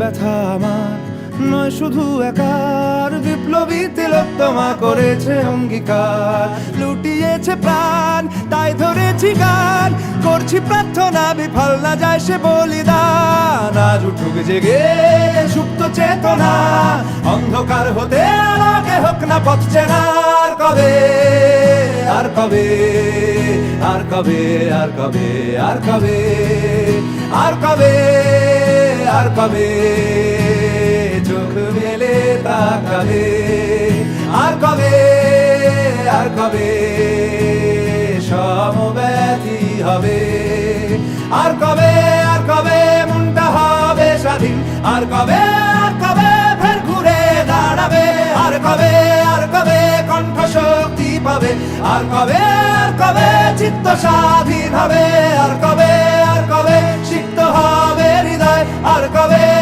ব্যথা আমার নয় শুধু একার, বিপ্লবী তিলোত্তমা করেছে অঙ্গীকার, লুটিয়েছে প্রাণ তাই ধরেছি গান, করছি প্রার্থনা বিফল না যায় সে বলিদান। আজ উঠুক জেগে সুপ্ত চেতনা, অন্ধকার হতে আলোকে হোক না পথ চেনা। আর কবে, আর কবে, আর কবে, আর কবে, আর কবে, আর কবে, আর কবে চোখ মেলে তাকাবে, আর কবে, আর কবে সমব্যথী হবে, আর কবে, আর কবে মনটা হবে স্বাধীন, আর কবে, আর কবে ফের ঘুরে দাঁড়াবে, আর কবে, আর কবে কণ্ঠ শক্তি পাবে, আর কবে, আর কবে চিত্ত স্বাধীন হবে, আর কবে, আর কবে সিক্ত হবে হৃদয়, আর কবে।